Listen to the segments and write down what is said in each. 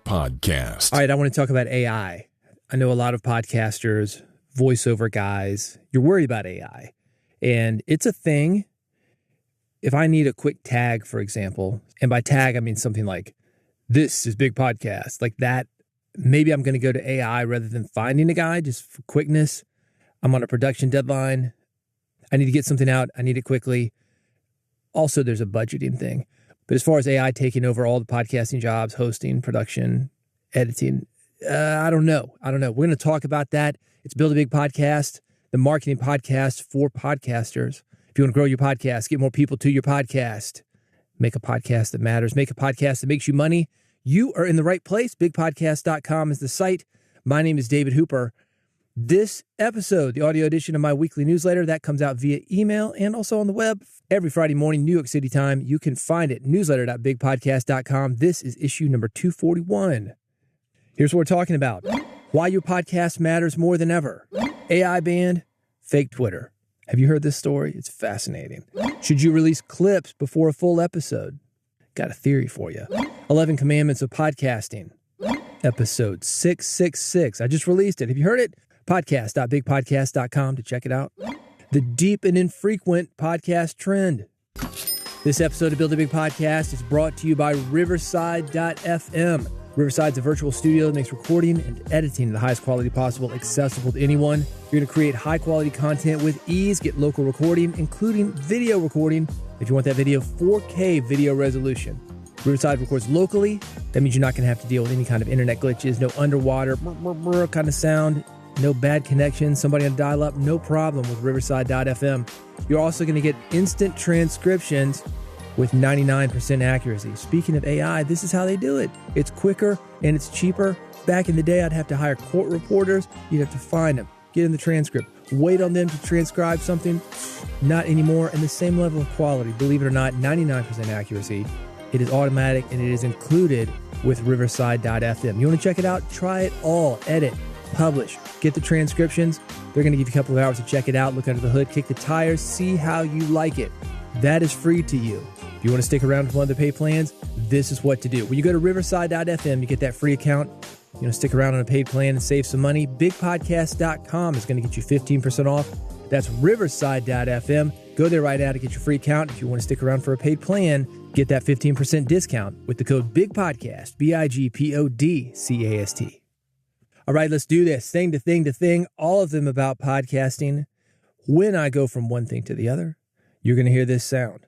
podcast. All right, I want to talk about AI. I know a lot of podcasters, voiceover guys, you're worried about AI. And it's a thing. If I need a quick tag, for example, and by tag, I mean something like, this is Big Podcast, like that, maybe I'm going to go to AI rather than finding a guy just for quickness. I'm on a production deadline. I need to get something out. I need it quickly. Also, there's a budgeting thing. But as far as AI taking over all the podcasting jobs, hosting, production, editing, I don't know. We're going to talk about that. It's Build a Big Podcast, the marketing podcast for podcasters. If you want to grow your podcast, get more people to your podcast, make a podcast that matters, make a podcast that makes you money, you are in the right place. Bigpodcast.com is the site. My name is David Hooper. This episode, the audio edition of my weekly newsletter, that comes out via email and also on the web every Friday morning, New York City time. You can find it, newsletter.bigpodcast.com. This is issue number 241. Here's what we're talking about. Why your podcast matters more than ever. AI banned, fake Twitter. Have you heard this story? It's fascinating. Should you release clips before a full episode? Got a theory for you. 11 Commandments of Podcasting. Episode 666. I just released it. Have you heard it? Podcast.bigpodcast.com to check it out. The deep and infrequent podcast trend. This episode of Build a Big Podcast is brought to you by Riverside.fm. Riverside's a virtual studio that makes recording and editing at the highest quality possible accessible to anyone. You're going to create high-quality content with ease, get local recording, including video recording. If you want that video, 4K video resolution. Riverside records locally. That means you're not going to have to deal with any kind of internet glitches, no underwater kind of sound, no bad connection, somebody on dial-up, no problem with Riverside.fm. You're also going to get instant transcriptions with 99% accuracy. Speaking of AI, this is how they do it. It's quicker and it's cheaper. Back in the day, I'd have to hire court reporters. You'd have to find them, get in the transcript, wait on them to transcribe something. Not anymore. And the same level of quality, believe it or not, 99% accuracy. It is automatic and it is included with Riverside.fm. You want to check it out? Try it all. Edit, publish, get the transcriptions. They're going to give you a couple of hours to check it out, look under the hood, kick the tires, see how you like it. That is free to you. If you want to stick around for one of the pay plans, this is what to do. When you go to Riverside.fm, you get that free account. You want to stick around on a paid plan and save some money, bigpodcast.com is going to get you 15% off. That's Riverside.fm. Go there right now to get your free account. If you want to stick around for a paid plan, get that 15% discount with the code BIGPODCAST, BIGPODCAST. All right, let's do this. Thing to thing to thing, all of them about podcasting. When I go from one thing to the other, you're going to hear this sound.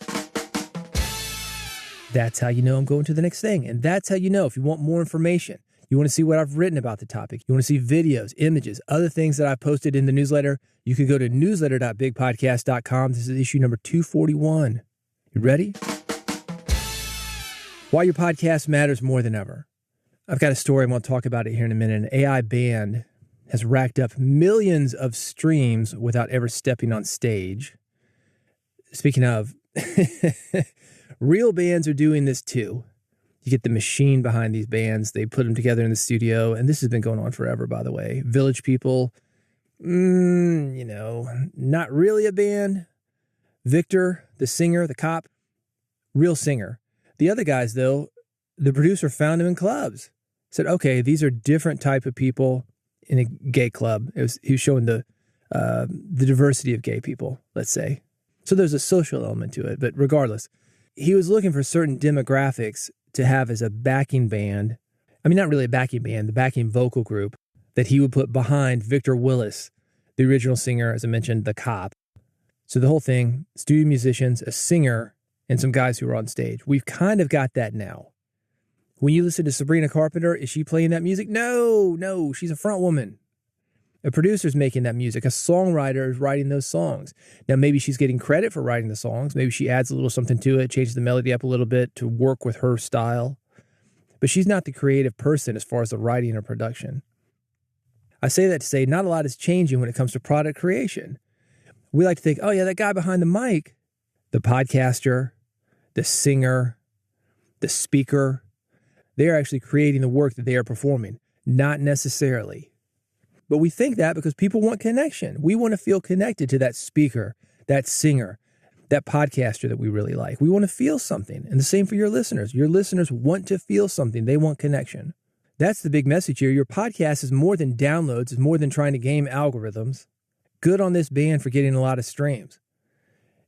That's how you know I'm going to the next thing. And that's how you know if you want more information, you want to see what I've written about the topic, you want to see videos, images, other things that I've posted in the newsletter, you can go to newsletter.bigpodcast.com. This is issue number 241. You ready? Why your podcast matters more than ever. I've got a story. I'm going to talk about it here in a minute. An AI band has racked up millions of streams without ever stepping on stage. Speaking of, real bands are doing this too. You get the machine behind these bands. They put them together in the studio. And this has been going on forever, by the way. Village People, not really a band. Victor, the singer, the cop, real singer. The other guys, though, the producer found them in clubs. Said, okay, these are different type of people in a gay club. He was showing the diversity of gay people, let's say. So there's a social element to it. But regardless, he was looking for certain demographics to have as a backing band. I mean, not really a backing band, the backing vocal group that he would put behind Victor Willis, the original singer, as I mentioned, the cop. So the whole thing, studio musicians, a singer, and some guys who were on stage. We've kind of got that now. When you listen to Sabrina Carpenter, is she playing that music? No, she's a front woman. A producer's making that music. A songwriter is writing those songs. Now, maybe she's getting credit for writing the songs. Maybe she adds a little something to it, changes the melody up a little bit to work with her style. But she's not the creative person as far as the writing or production. I say that to say not a lot is changing when it comes to product creation. We like to think, oh yeah, that guy behind the mic, the podcaster, the singer, the speaker, they are actually creating the work that they are performing. Not necessarily. But we think that because people want connection. We want to feel connected to that speaker, that singer, that podcaster that we really like. We want to feel something. And the same for your listeners. Your listeners want to feel something. They want connection. That's the big message here. Your podcast is more than downloads, is more than trying to game algorithms. Good on this band for getting a lot of streams.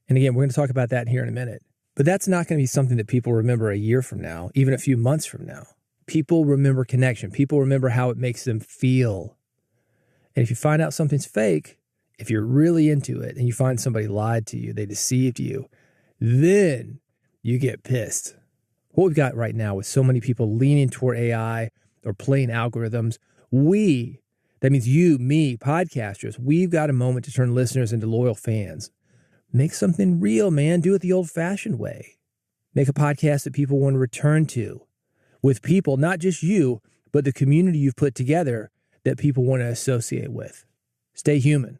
And again, we're going to talk about that here in a minute. But that's not going to be something that people remember a year from now, even a few months from now. People remember connection. People remember how it makes them feel. And if you find out something's fake, if you're really into it and you find somebody lied to you, they deceived you, then you get pissed. What we've got right now with so many people leaning toward AI or playing algorithms, that means you, me, podcasters, we've got a moment to turn listeners into loyal fans. Make something real, man. Do it the old-fashioned way. Make a podcast that people want to return to with people, not just you, but the community you've put together that people want to associate with. Stay human.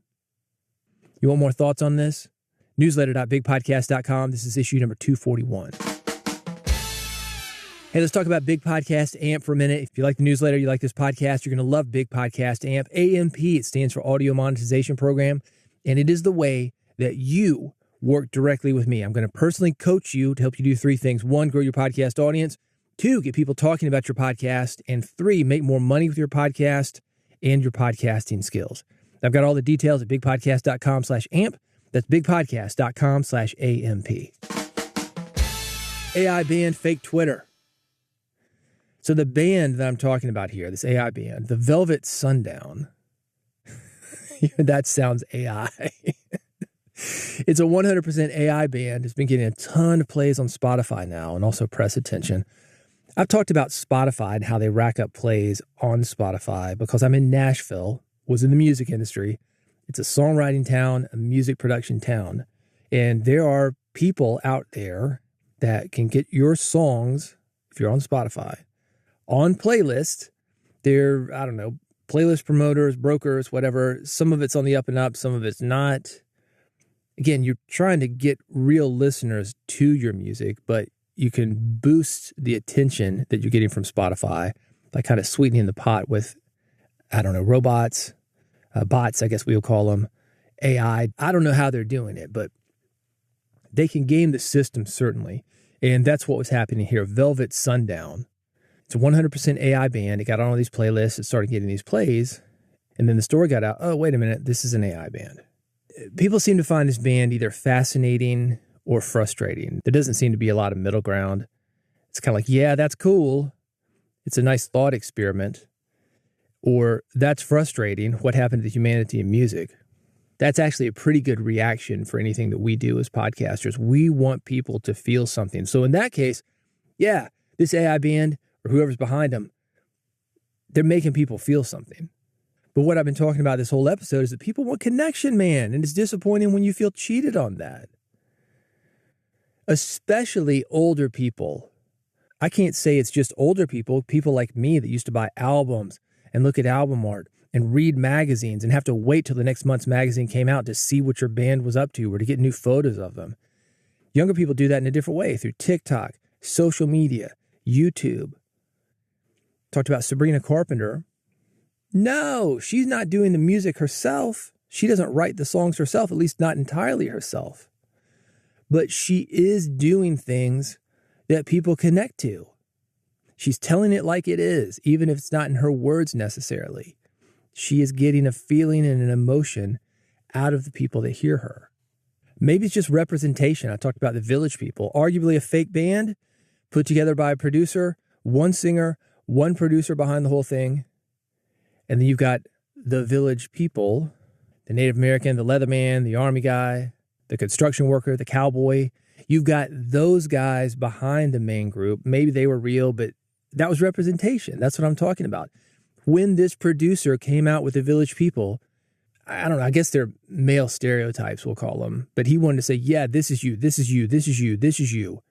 You want more thoughts on this? Newsletter.bigpodcast.com. This is issue number 241. Hey, let's talk about Big Podcast AMP for a minute. If you like the newsletter, you like this podcast, you're going to love Big Podcast AMP. AMP, it stands for Audio Monetization Program, and it is the way that you work directly with me. I'm going to personally coach you to help you do three things. One, grow your podcast audience. Two, get people talking about your podcast. And three, make more money with your podcast and your podcasting skills. I've got all the details at bigpodcast.com/amp. That's bigpodcast.com/AMP. AI banned fake Twitter. So the band that I'm talking about here, this AI band, the Velvet Sundown, that sounds AI. It's a 100% AI band. It's been getting a ton of plays on Spotify now and also press attention. I've talked about Spotify and how they rack up plays on Spotify because I'm in Nashville, was in the music industry. It's a songwriting town, a music production town. And there are people out there that can get your songs, if you're on Spotify, on playlist. They're, I don't know, playlist promoters, brokers, whatever. Some of it's on the up and up, some of it's not. Again, you're trying to get real listeners to your music, but you can boost the attention that you're getting from Spotify by kind of sweetening the pot with, I don't know, robots, bots, I guess we'll call them, AI. I don't know how they're doing it, but they can game the system, certainly. And that's what was happening here. Velvet Sundown. It's a 100% AI band. It got on all these playlists. It started getting these plays. And then the story got out. Oh, wait a minute. This is an AI band. People seem to find this band either fascinating or frustrating. There doesn't seem to be a lot of middle ground. It's kind of like, yeah, that's cool. It's a nice thought experiment. Or that's frustrating. What happened to humanity in music? That's actually a pretty good reaction for anything that we do as podcasters. We want people to feel something. So in that case, yeah, this AI band or whoever's behind them, they're making people feel something. But what I've been talking about this whole episode is that people want connection, man. And it's disappointing when you feel cheated on that. Especially older people. I can't say it's just older people, people like me that used to buy albums and look at album art and read magazines and have to wait till the next month's magazine came out to see what your band was up to or to get new photos of them. Younger people do that in a different way through TikTok, social media, YouTube. Talked about Sabrina Carpenter. No, she's not doing the music herself. She doesn't write the songs herself, at least not entirely herself. But she is doing things that people connect to. She's telling it like it is, even if it's not in her words necessarily. She is getting a feeling and an emotion out of the people that hear her. Maybe it's just representation. I talked about the Village People, arguably a fake band put together by a producer, one singer, one producer behind the whole thing. And then you've got the Village People, the Native American, the Leatherman, the Army guy, the construction worker, the cowboy. You've got those guys behind the main group. Maybe they were real, but that was representation. That's what I'm talking about. When this producer came out with the Village People, I don't know, I guess they're male stereotypes, we'll call them. But he wanted to say, yeah, this is you, this is you, this is you, this is you.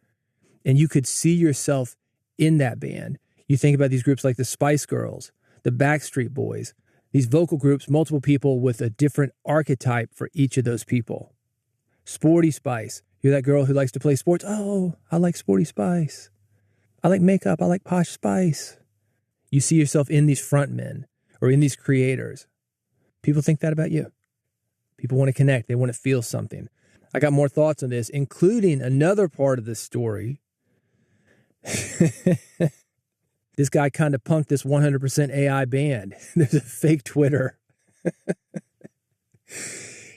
And you could see yourself in that band. You think about these groups like the Spice Girls, the Backstreet Boys, these vocal groups, multiple people with a different archetype for each of those people. Sporty Spice. You're that girl who likes to play sports. Oh, I like Sporty Spice. I like makeup. I like Posh Spice. You see yourself in these frontmen or in these creators. People think that about you. People want to connect. They want to feel something. I got more thoughts on this, including another part of the story. This this guy kind of punked this 100% AI band. There's a fake Twitter.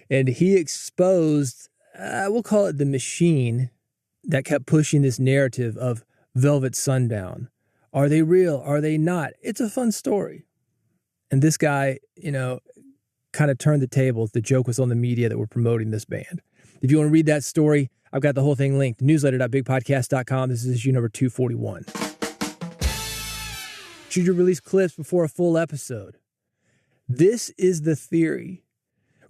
And he exposed, we'll call it the machine that kept pushing this narrative of Velvet Sundown. Are they real? Are they not? It's a fun story. And this guy, kind of turned the tables. The joke was on the media that were promoting this band. If you want to read that story, I've got the whole thing linked. Newsletter.bigpodcast.com. This is issue number 241. Should you release clips before a full episode? This is the theory.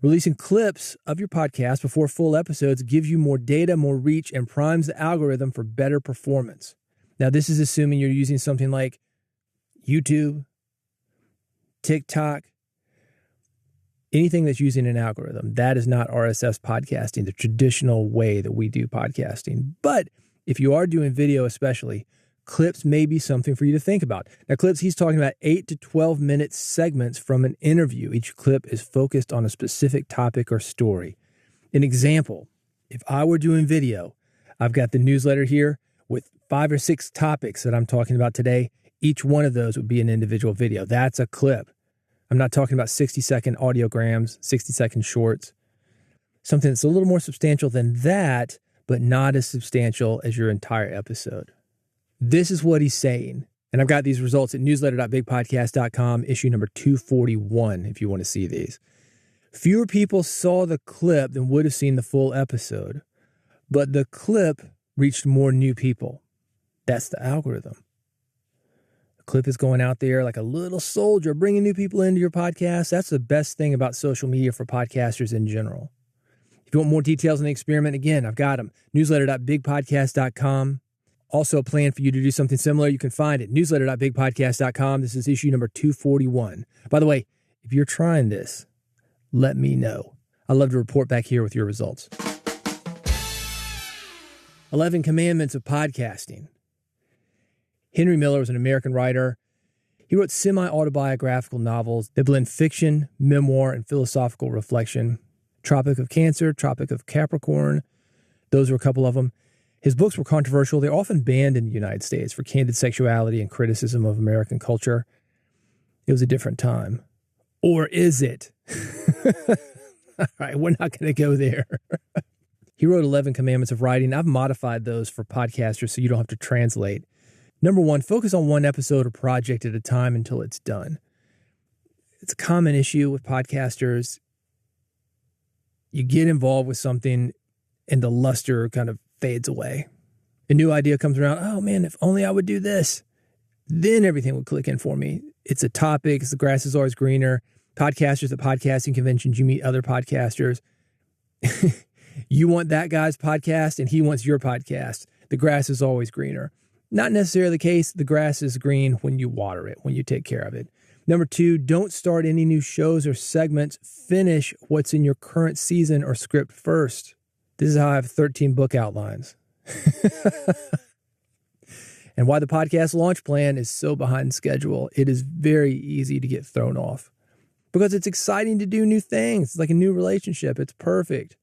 Releasing clips of your podcast before full episodes gives you more data, more reach, and primes the algorithm for better performance. Now, this is assuming you're using something like YouTube, TikTok, anything that's using an algorithm. That is not RSS podcasting, the traditional way that we do podcasting. But if you are doing video especially, clips may be something for you to think about. Now, clips, he's talking about 8 to 12 minute segments from an interview. Each clip is focused on a specific topic or story. An example, if I were doing video, I've got the newsletter here with 5 or 6 topics that I'm talking about today. Each one of those would be an individual video. That's a clip. I'm not talking about 60-second audiograms, 60-second shorts. Something that's a little more substantial than that, but not as substantial as your entire episode. This is what he's saying. And I've got these results at newsletter.bigpodcast.com, issue number 241, if you want to see these. Fewer people saw the clip than would have seen the full episode, but the clip reached more new people. That's the algorithm. The clip is going out there like a little soldier, bringing new people into your podcast. That's the best thing about social media for podcasters in general. If you want more details on the experiment, again, I've got them. Newsletter.bigpodcast.com. Also a plan for you to do something similar. You can find it. Newsletter.bigpodcast.com. This is issue number 241. By the way, if you're trying this, let me know. I'd love to report back here with your results. 11 Commandments of Podcasting. Henry Miller was an American writer. He wrote semi-autobiographical novels that blend fiction, memoir, and philosophical reflection. Tropic of Cancer, Tropic of Capricorn. Those were a couple of them. His books were controversial. They're often banned in the United States for candid sexuality and criticism of American culture. It was a different time. Or is it? All right, we're not going to go there. He wrote 11 Commandments of Writing. I've modified those for podcasters so you don't have to translate. Number 1, focus on one episode or project at a time until it's done. It's a common issue with podcasters. You get involved with something and the luster kind of fades away. A new idea comes around. Oh man, if only I would do this, then everything would click in for me. It's a topic. The grass is always greener. Podcasters at podcasting conventions, you meet other podcasters. You want that guy's podcast and he wants your podcast. The grass is always greener. Not necessarily the case. The grass is green when you water it, when you take care of it. Number 2, don't start any new shows or segments. Finish what's in your current season or script first. This is how I have 13 book outlines. And why the podcast launch plan is so behind schedule. It is very easy to get thrown off because it's exciting to do new things. It's like a new relationship. It's perfect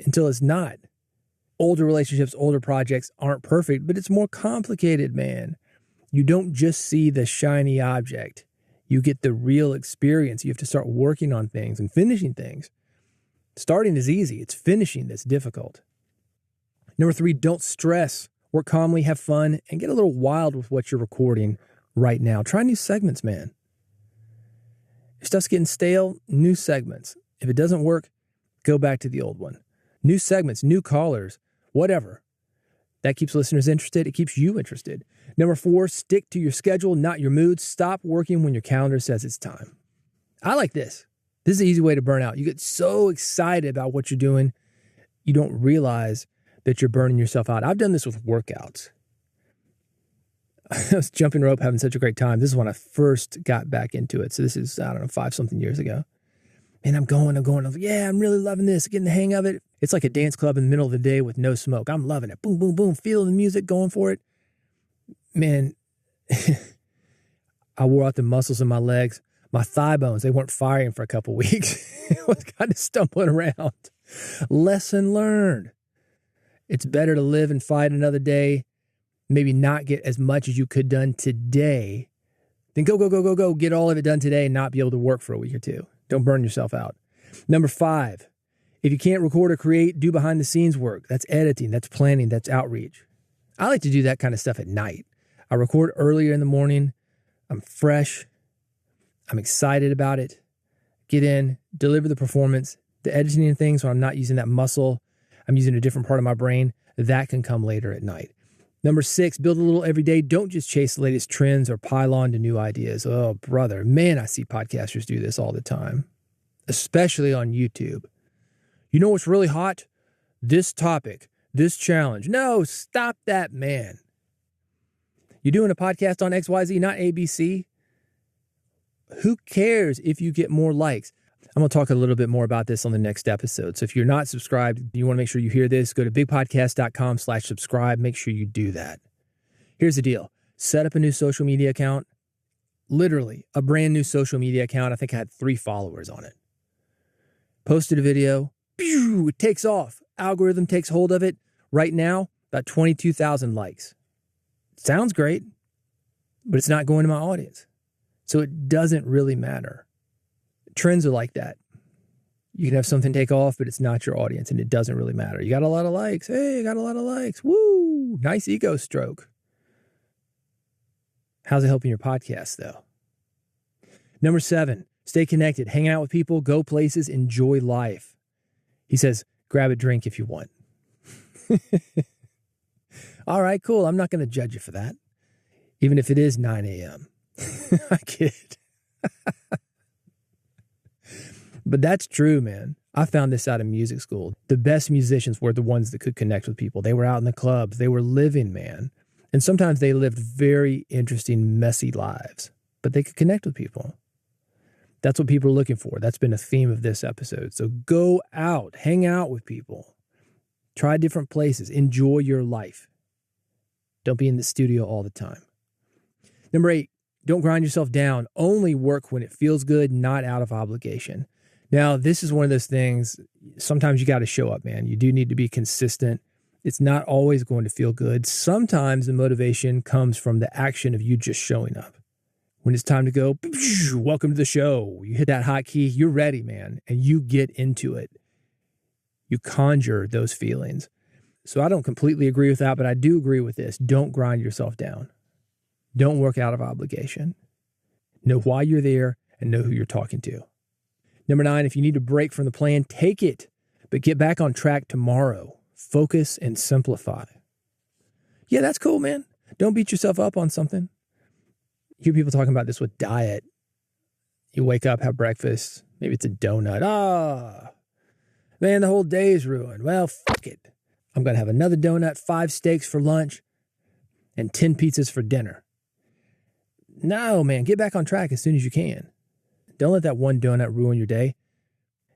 until it's not. Older relationships, older projects aren't perfect, but it's more complicated, man. You don't just see the shiny object. You get the real experience. You have to start working on things and finishing things. Starting is easy. It's finishing that's difficult. Number 3, don't stress. Work calmly, have fun, and get a little wild with what you're recording right now. Try new segments, man. If stuff's getting stale, new segments. If it doesn't work, go back to the old one. New segments, new callers, whatever. That keeps listeners interested. It keeps you interested. Number 4, stick to your schedule, not your mood. Stop working when your calendar says it's time. I like this. This is an easy way to burn out. You get so excited about what you're doing, you don't realize that you're burning yourself out. I've done this with workouts. I was jumping rope, having such a great time. This is when I first got back into it. So this is, 5-something years ago. And I'm going. Yeah, I'm really loving this, getting the hang of it. It's like a dance club in the middle of the day with no smoke. I'm loving it. Boom, boom, boom. Feeling the music, going for it. Man, I wore out the muscles in my legs. My thigh bones, they weren't firing for a couple weeks. I was kind of stumbling around. Lesson learned. It's better to live and fight another day maybe not get as much as you could done today, then go, get all of it done today and not be able to work for a week or two. Don't burn yourself out. Number 5, if you can't record or create, do behind the scenes work. That's editing, that's planning, that's outreach. I like to do that kind of stuff at night. I record earlier in the morning. I'm fresh. I'm excited about it. Get in, deliver the performance. The editing and things when I'm not using that muscle, I'm using a different part of my brain. That can come later at night. Number 6, build a little every day. Don't just chase the latest trends or pile on to new ideas. Oh, brother, man, I see podcasters do this all the time, especially on YouTube. You know what's really hot? This topic, this challenge. No, stop that, man. You're doing a podcast on XYZ, not ABC. Who cares if you get more likes? I'm going to talk a little bit more about this on the next episode. So if you're not subscribed, you want to make sure you hear this, go to bigpodcast.com/subscribe. Make sure you do that. Here's the deal. Set up a new social media account. Literally, a brand new social media account. I think I had 3 followers on it. Posted a video. Pew, it takes off. Algorithm takes hold of it. Right now, about 22,000 likes. Sounds great, but it's not going to my audience. So it doesn't really matter. Trends are like that. You can have something take off, but it's not your audience, and it doesn't really matter. You got a lot of likes. Hey, I got a lot of likes. Woo! Nice ego stroke. How's it helping your podcast, though? Number 7, stay connected. Hang out with people, go places, enjoy life. He says, grab a drink if you want. All right, cool. I'm not going to judge you for that, even if it is 9 a.m. I kid. But that's true, man. I found this out in music school. The best musicians were the ones that could connect with people. They were out in the clubs. They were living, man. And sometimes they lived very interesting, messy lives, but they could connect with people. That's what people are looking for. That's been a theme of this episode. So go out, hang out with people, try different places, enjoy your life. Don't be in the studio all the time. Number 8, don't grind yourself down. Only work when it feels good, not out of obligation. Now, this is one of those things, sometimes you got to show up, man. You do need to be consistent. It's not always going to feel good. Sometimes the motivation comes from the action of you just showing up. When it's time to go, welcome to the show. You hit that hotkey, you're ready, man, and you get into it. You conjure those feelings. So I don't completely agree with that, but I do agree with this. Don't grind yourself down. Don't work out of obligation. Know why you're there and know who you're talking to. Number 9, if you need a break from the plan, take it, but get back on track tomorrow. Focus and simplify. Yeah, that's cool, man. Don't beat yourself up on something. You hear people talking about this with diet. You wake up, have breakfast. Maybe it's a donut. Man, the whole day is ruined. Well, fuck it. I'm going to have another donut, 5 steaks for lunch, and 10 pizzas for dinner. No, man, get back on track as soon as you can. Don't let that one donut ruin your day.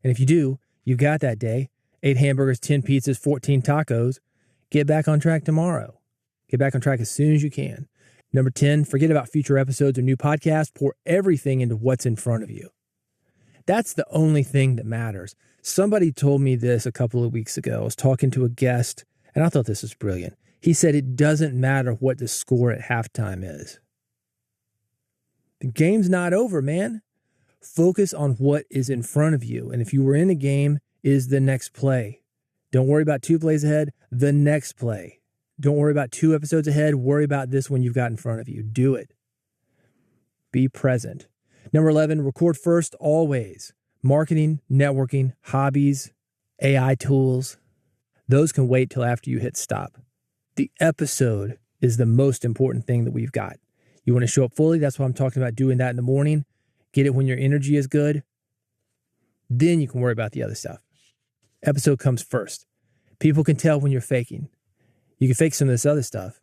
And if you do, you've got that day. 8 hamburgers, 10 pizzas, 14 tacos. Get back on track tomorrow. Get back on track as soon as you can. Number 10, forget about future episodes or new podcasts. Pour everything into what's in front of you. That's the only thing that matters. Somebody told me this a couple of weeks ago. I was talking to a guest, and I thought this was brilliant. He said it doesn't matter what the score at halftime is. The game's not over, man. Focus on what is in front of you. And if you were in a game, is the next play. Don't worry about 2 plays ahead, the next play. Don't worry about 2 episodes ahead. Worry about this one you've got in front of you. Do it. Be present. Number 11, record first always. Marketing, networking, hobbies, AI tools. Those can wait till after you hit stop. The episode is the most important thing that we've got. You want to show up fully. That's why I'm talking about doing that in the morning. Get it when your energy is good. Then you can worry about the other stuff. Episode comes first. People can tell when you're faking. You can fake some of this other stuff.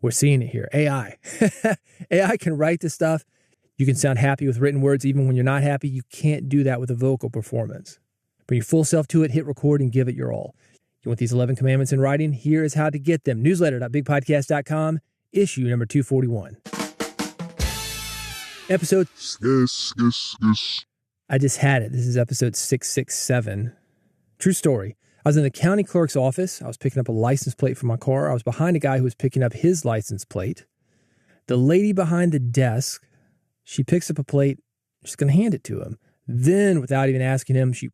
We're seeing it here. AI. AI can write this stuff. You can sound happy with written words even when you're not happy. You can't do that with a vocal performance. Bring your full self to it, hit record, and give it your all. You want these 11 commandments in writing? Here is how to get them. Newsletter.bigpodcast.com, issue number 241. Episode... I just had it. This is episode 667. True story. I was in the county clerk's office. I was picking up a license plate for my car. I was behind a guy who was picking up his license plate. The lady behind the desk, she picks up a plate. She's going to hand it to him. Then, without even asking him, she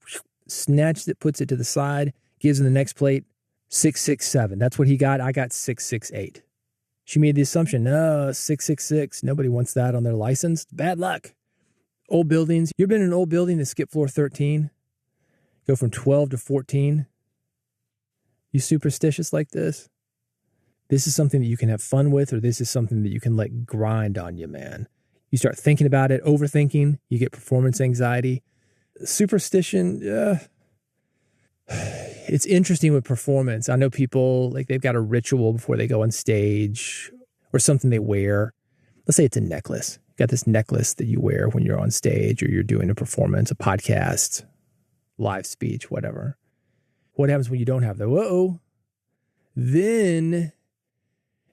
snatches it, puts it to the side, gives him the next plate, 667. That's what he got. I got 668. She made the assumption, no, 666. Nobody wants that on their license. Bad luck. Old buildings. You ever been in an old building that skip floor 13? Go from 12 to 14? You superstitious like this? This is something that you can have fun with, or this is something that you can let grind on you, man. You start thinking about it, overthinking, you get performance anxiety. Superstition, it's interesting with performance. I know people, like, they've got a ritual before they go on stage or something they wear. Let's say it's a necklace. You got this necklace that you wear when you're on stage or you're doing a performance, a podcast, live speech, whatever. What happens when you don't have that? Whoa. Then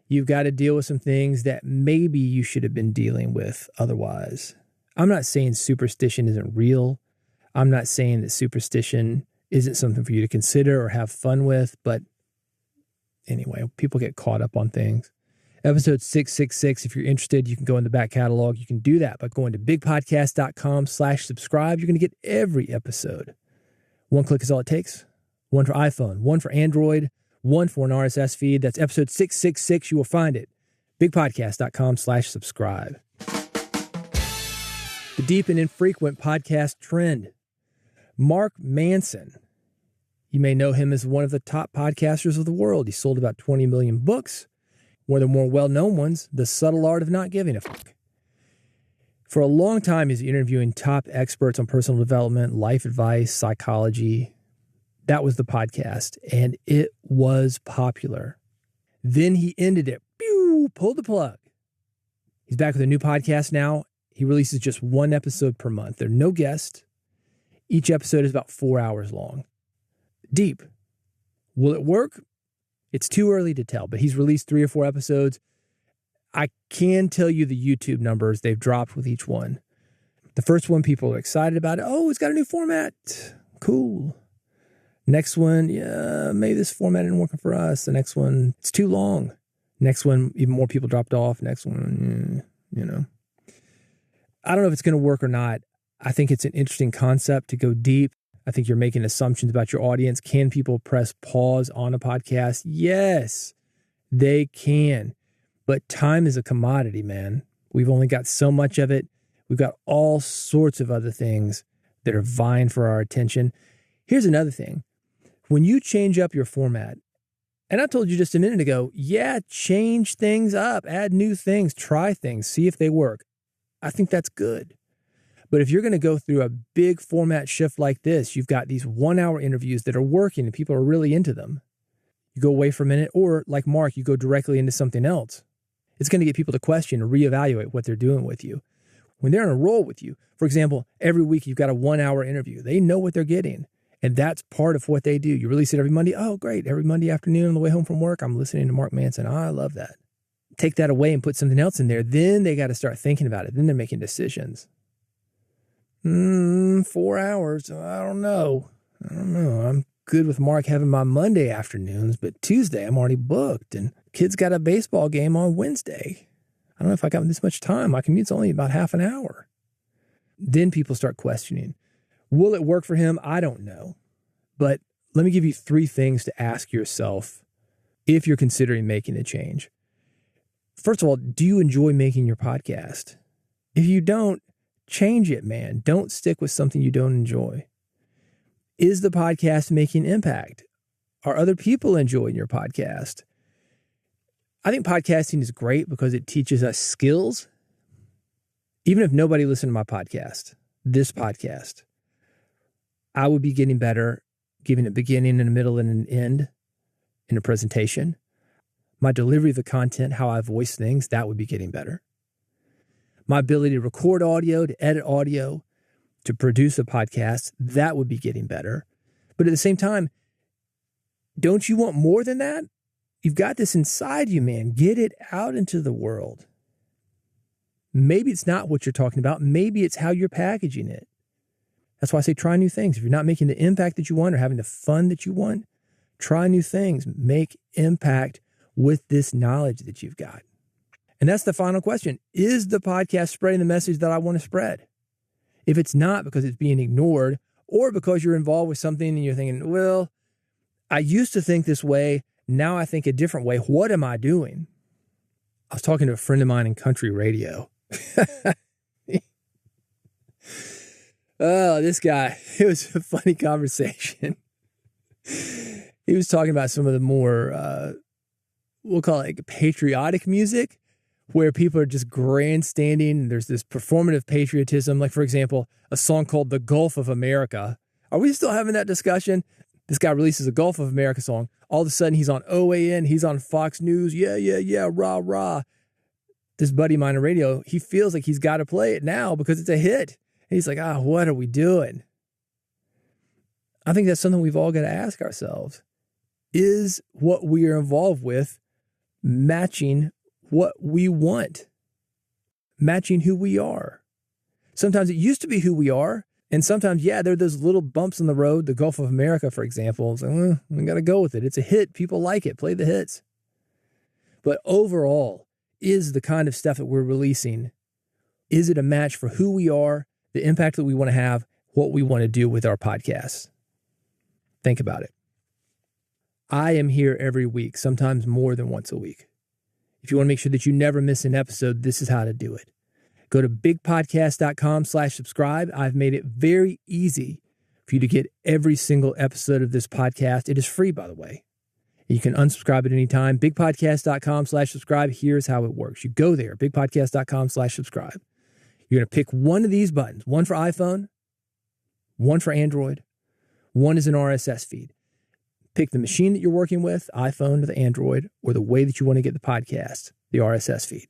you've got to deal with some things that maybe you should have been dealing with otherwise. I'm not saying superstition isn't real. I'm not saying that superstition isn't something for you to consider or have fun with. But anyway, people get caught up on things. Episode 666, if you're interested, you can go in the back catalog. You can do that by going to bigpodcast.com/subscribe. You're going to get every episode. One click is all it takes. One for iPhone, one for Android, one for an RSS feed. That's episode 666. You will find it. bigpodcast.com/subscribe. The deep and infrequent podcast trend. Mark Manson. You may know him as one of the top podcasters of the world. He sold about 20 million books. One of the more well-known ones, The Subtle Art of Not Giving a Fuck. For a long time, he's interviewing top experts on personal development, life advice, psychology. That was the podcast, and it was popular. Then he ended it. Pulled the plug. He's back with a new podcast now. He releases just one episode per month. There are no guests. Each episode is about 4 hours long. Deep. Will it work? It's too early to tell, but he's released 3 or 4 episodes. I can tell you the YouTube numbers they've dropped with each one. The first one, people are excited about it. Oh, it's got a new format. Cool. Next one, yeah, maybe this format isn't working for us. The next one, it's too long. Next one, even more people dropped off. Next one, I don't know if it's going to work or not. I think it's an interesting concept to go deep. I think you're making assumptions about your audience. Can people press pause on a podcast? Yes, they can. But time is a commodity, man. We've only got so much of it. We've got all sorts of other things that are vying for our attention. Here's another thing. When you change up your format, and I told you just a minute ago, yeah, change things up, add new things, try things, see if they work. I think that's good. But if you're going to go through a big format shift like this, you've got these 1-hour interviews that are working and people are really into them. You go away for a minute, or like Mark, you go directly into something else. It's going to get people to question or reevaluate what they're doing with you. When they're on a roll with you, for example, every week you've got a 1-hour interview. They know what they're getting. And that's part of what they do. You release it every Monday. Oh, great. Every Monday afternoon on the way home from work, I'm listening to Mark Manson. Oh, I love that. Take that away and put something else in there. Then they got to start thinking about it. Then they're making decisions. 4 hours. I don't know. I'm good with Mark having my Monday afternoons, but Tuesday I'm already booked. And kid's got a baseball game on Wednesday. I don't know if I got this much time. My commute's only about half an hour. Then people start questioning. Will it work for him? I don't know. But let me give you 3 things to ask yourself if you're considering making a change. First of all, do you enjoy making your podcast? If you don't, change it, man. Don't stick with something you don't enjoy. Is the podcast making impact? Are other people enjoying your podcast? I think podcasting is great because it teaches us skills. Even if nobody listened to my podcast, this podcast, I would be getting better, giving a beginning and a middle and an end in a presentation. My delivery of the content, how I voice things, that would be getting better. My ability to record audio, to edit audio, to produce a podcast, that would be getting better. But at the same time, don't you want more than that? You've got this inside you, man. Get it out into the world. Maybe it's not what you're talking about. Maybe it's how you're packaging it. That's why I say try new things. If you're not making the impact that you want or having the fun that you want, try new things. Make impact with this knowledge that you've got. And that's the final question. Is the podcast spreading the message that I want to spread? If it's not because it's being ignored or because you're involved with something and you're thinking, well, I used to think this way. Now I think a different way. What am I doing? I was talking to a friend of mine in country radio. Oh, this guy, it was a funny conversation. He was talking about some of the more, we'll call it like patriotic music, where people are just grandstanding. There's this performative patriotism. Like, for example, a song called The Gulf of America. Are we still having that discussion? This guy releases a Gulf of America song. All of a sudden, he's on OAN. He's on Fox News. Yeah, rah, rah. This buddy of mine on radio, he feels like he's got to play it now because it's a hit. And he's like, what are we doing? I think that's something we've all got to ask ourselves. Is what we are involved with matching what we want? Matching who we are? Sometimes it used to be who we are. And sometimes, there are those little bumps in the road. The Gulf of America, for example. It's like, we got to go with it. It's a hit. People like it. Play the hits. But overall, is the kind of stuff that we're releasing, is it a match for who we are, the impact that we want to have, what we want to do with our podcasts? Think about it. I am here every week, sometimes more than once a week. If you want to make sure that you never miss an episode, this is how to do it. Go to bigpodcast.com/subscribe. I've made it very easy for you to get every single episode of this podcast. It is free, by the way. You can unsubscribe at any time. Bigpodcast.com/subscribe. Here's how it works. You go there, bigpodcast.com/subscribe. You're going to pick one of these buttons, one for iPhone, one for Android, one is an RSS feed. Pick the machine that you're working with, iPhone or the Android, or the way that you want to get the podcast, the RSS feed.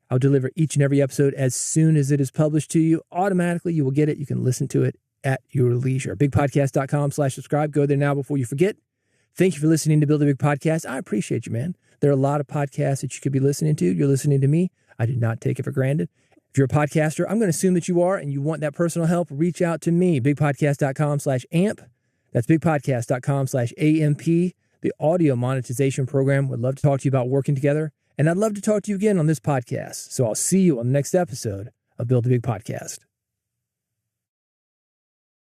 I'll deliver each and every episode as soon as it is published to you. Automatically, you will get it. You can listen to it at your leisure. Bigpodcast.com/subscribe. Go there now before you forget. Thank you for listening to Build a Big Podcast. I appreciate you, man. There are a lot of podcasts that you could be listening to. You're listening to me. I do not take it for granted. If you're a podcaster, I'm going to assume that you are, and you want that personal help, reach out to me. Bigpodcast.com/amp. That's bigpodcast.com/AMP. The audio monetization program. Would love to talk to you about working together. And I'd love to talk to you again on this podcast. So I'll see you on the next episode of Build a Big Podcast.